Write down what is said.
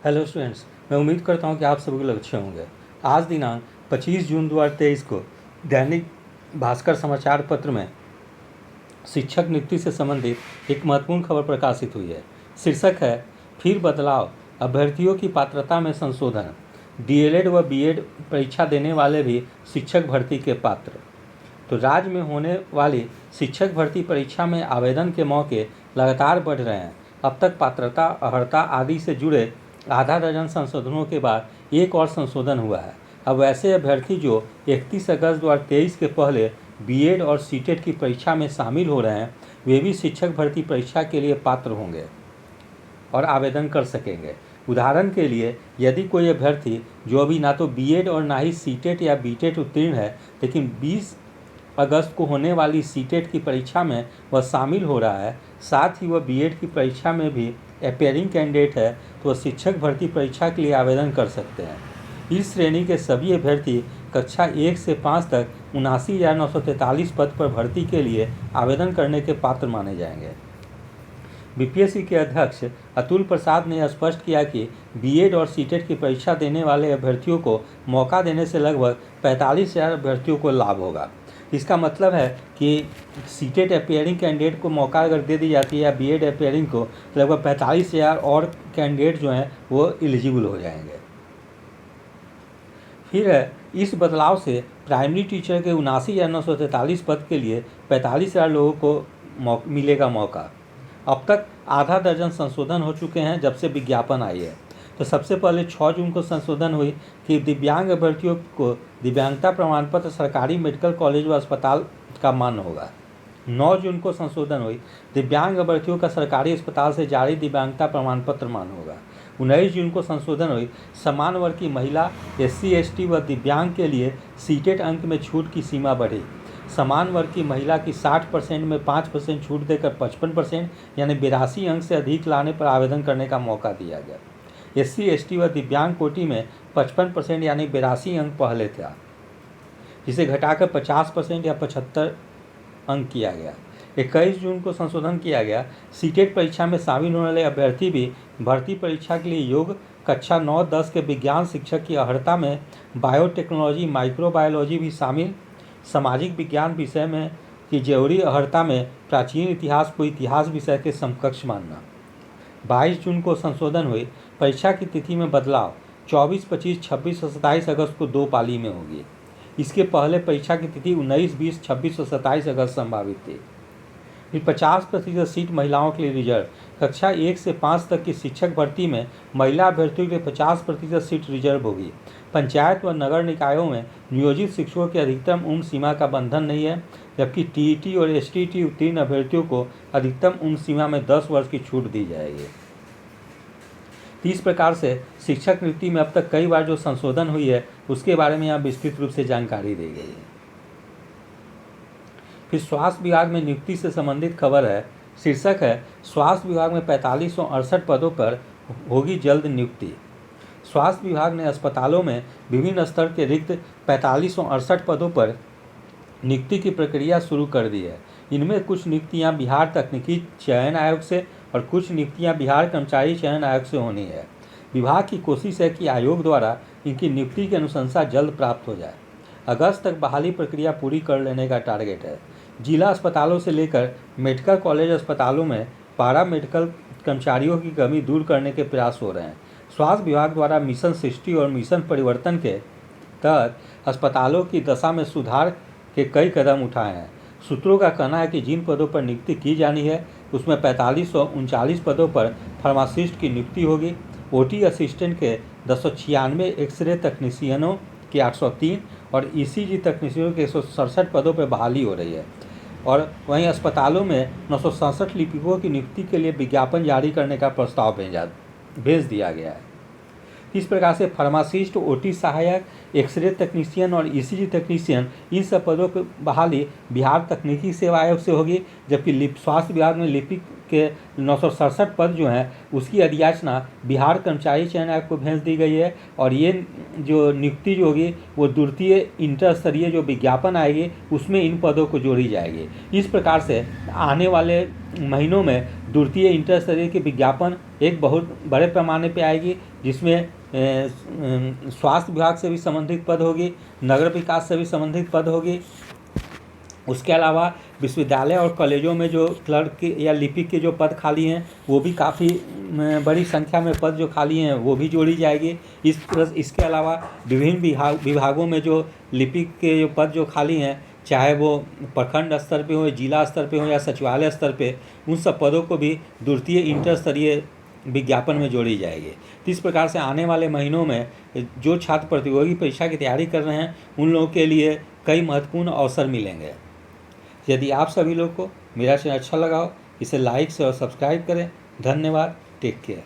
Hello students, मैं उम्मीद करता हूं कि आप सभी लोग अच्छे होंगे। आज दिनांक 25 जून 2023 को दैनिक भास्कर समाचार पत्र में शिक्षक नियुक्ति से संबंधित एक महत्वपूर्ण खबर प्रकाशित हुई है। शीर्षक है फिर बदलाव, अभ्यर्थियों की पात्रता में संशोधन, डीएलएड व बीएड परीक्षा देने वाले भी शिक्षक भर्ती के पात्र। तो राज्य में होने वाली शिक्षक भर्ती परीक्षा में आवेदन के मौके लगातार बढ़ रहे हैं। अब तक पात्रता, अर्हता आदि से जुड़े आधा दर्जन संशोधनों के बाद एक और संशोधन हुआ है। अब वैसे अभ्यर्थी जो 31 अगस्त 2023 के पहले बीएड और सीटेट की परीक्षा में शामिल हो रहे हैं, वे भी शिक्षक भर्ती परीक्षा के लिए पात्र होंगे और आवेदन कर सकेंगे। उदाहरण के लिए, यदि कोई अभ्यर्थी जो अभी ना तो बीएड और ना ही सीटेट या बीटेट उत्तीर्ण है, लेकिन 20 अगस्त को होने वाली सीटेट की परीक्षा में वह शामिल हो रहा है, साथ ही वह बीएड की परीक्षा में भी अपेयरिंग कैंडिडेट है, तो वह शिक्षक भर्ती परीक्षा के लिए आवेदन कर सकते हैं। इस श्रेणी के सभी अभ्यर्थी कक्षा 1 से 5 तक 79,943 पद पर भर्ती के लिए आवेदन करने के पात्र माने जाएंगे। बीपीएससी के अध्यक्ष अतुल प्रसाद ने स्पष्ट किया कि बीएड और सीटेट की परीक्षा देने वाले अभ्यर्थियों को मौका देने से लगभग 45,000 अभ्यर्थियों को लाभ होगा। इसका मतलब है कि सीटेट अपेयरिंग कैंडिडेट को मौका अगर दे दी जाती है या बीएड अपेयरिंग को, लगभग 45,000 और कैंडिडेट जो हैं वो एलिजिबल हो जाएंगे। फिर इस बदलाव से प्राइमरी टीचर के 79,943 पद के लिए 45,000 लोगों को मिलेगा मौका। अब तक आधा दर्जन संशोधन हो चुके हैं जब से विज्ञापन आई है। तो सबसे पहले 6 जून को संशोधन हुई कि दिव्यांग अभ्यर्थियों को दिव्यांगता प्रमाण पत्र सरकारी मेडिकल कॉलेज व अस्पताल का मान्य होगा। 9 जून को संशोधन हुई, दिव्यांग अभ्यर्थियों का सरकारी अस्पताल से जारी दिव्यांगता प्रमाण पत्र मान्य होगा। 19 जून को संशोधन हुई, समान वर्ग की महिला, SC ST व दिव्यांग के लिए सीटेट अंक में छूट की सीमा बढ़ी। समान वर्ग की महिला की 60% में 5% छूट देकर 55% यानी 82 अंक से अधिक लाने पर आवेदन करने का मौका दिया गया। SC ST व दिव्यांग कोटि में 55% यानी 82 अंक पहले था, जिसे घटाकर 50% या 75 अंक किया गया। 21 जून को संशोधन किया गया, सीटेट परीक्षा में शामिल होने वाले अभ्यर्थी भी भर्ती परीक्षा के लिए योग्य कक्षा 9-10 के विज्ञान शिक्षक की अर्हता में बायोटेक्नोलॉजी, माइक्रोबायोलॉजी भी शामिल, सामाजिक विज्ञान विषय में की जरूरी अर्हता में प्राचीन इतिहास को इतिहास विषय के समकक्ष मानना। 22 जून को संशोधन हुई, परीक्षा की तिथि में बदलाव, 24, 25, 26 और 27 अगस्त को 2 पाली में होगी। इसके पहले परीक्षा की तिथि 19, 20, 26 और 27 अगस्त संभावित थी। फिर 50% सीट महिलाओं के लिए रिजर्व, कक्षा 1 से 5 तक की शिक्षक भर्ती में महिला अभ्यर्थियों के लिए 50% सीट रिजर्व होगी। पंचायत व नगर निकायों में नियोजित शिक्षकों की अधिकतम उम्र सीमा का बंधन नहीं है, जबकि टीईटी और एसटीईटी उत्तीर्ण अभ्यर्थियों को अधिकतम उम्र सीमा में 10 वर्ष की छूट दी जाएगी। इस प्रकार से शिक्षक नियुक्ति में अब तक कई बार जो संशोधन हुई है उसके बारे में यहाँ विस्तृत रूप से जानकारी दी गई है। फिर स्वास्थ्य विभाग में नियुक्ति से संबंधित खबर है। शीर्षक है स्वास्थ्य विभाग में 4568 पदों पर होगी जल्द नियुक्ति। स्वास्थ्य विभाग ने अस्पतालों में विभिन्न स्तर के रिक्त 4568 पदों पर नियुक्ति की प्रक्रिया शुरू कर दी है। इनमें कुछ नियुक्तियां बिहार तकनीकी चयन आयोग से और कुछ नियुक्तियां बिहार कर्मचारी चयन आयोग से होनी है। विभाग की कोशिश है कि आयोग द्वारा इनकी नियुक्ति की अनुशंसा जल्द प्राप्त हो जाए। अगस्त तक बहाली प्रक्रिया पूरी कर लेने का टारगेट है। जिला अस्पतालों से लेकर मेडिकल कॉलेज अस्पतालों में पारा मेडिकल कर्मचारियों की कमी दूर करने के प्रयास हो रहे हैं। स्वास्थ्य विभाग द्वारा मिशन सृष्टि और मिशन परिवर्तन के तहत अस्पतालों की दशा में सुधार के कई कदम उठाए हैं। सूत्रों का कहना है कि जिन पदों पर नियुक्ति की जानी है उसमें 4539 पदों पर फार्मासिस्ट की नियुक्ति होगी। ओटी असिस्टेंट के 296, एक्सरे तकनीशियनों के 803 और ईसीजी तकनीशियनों के 167 पदों पर बहाली हो रही है। और वहीं अस्पतालों में 967 लिपिकों की नियुक्ति के लिए विज्ञापन जारी करने का प्रस्ताव भेज दिया गया है। इस प्रकार से फार्मासिस्ट, ओटी सहायक, एक्सरे तकनीशियन और ईसीजी तकनीशियन, इन सब पदों पर बहाली बिहार तकनीकी सेवा आयोग से होगी, जबकि स्वास्थ्य विभाग में लिपिक के 967 पद जो हैं उसकी अधियाचना बिहार कर्मचारी चयन आयोग को भेज दी गई है। और ये जो नियुक्ति जो होगी वो द्वितीय इंटर स्तरीय जो विज्ञापन आएगी उसमें इन पदों को जोड़ी जाएगी। इस प्रकार से आने वाले महीनों में द्वितीय इंटर स्तरीय के विज्ञापन एक बहुत बड़े पैमाने पे आएगी, जिसमें स्वास्थ्य विभाग से भी संबंधित पद होगी, नगर विकास से भी संबंधित पद होगी। उसके अलावा विश्वविद्यालय और कॉलेजों में जो क्लर्क के या लिपिक के जो पद खाली हैं वो भी काफ़ी बड़ी संख्या में पद जो खाली हैं वो भी जोड़ी जाएगी। इसके अलावा विभिन्न विभागों में जो लिपिक के जो पद जो खाली हैं, चाहे वो प्रखंड स्तर पे हो, जिला स्तर पे हो या सचिवालय स्तर पे, उन सब पदों को भी द्वितीय इंटर स्तरीय विज्ञापन में जोड़ी जाएगी। तो इस प्रकार से आने वाले महीनों में जो छात्र प्रतियोगी परीक्षा की तैयारी कर रहे हैं उन लोगों के लिए कई महत्वपूर्ण अवसर मिलेंगे। यदि आप सभी लोग को मेरा चैनल अच्छा लगा हो, इसे लाइक से और सब्सक्राइब करें। धन्यवाद। Take care.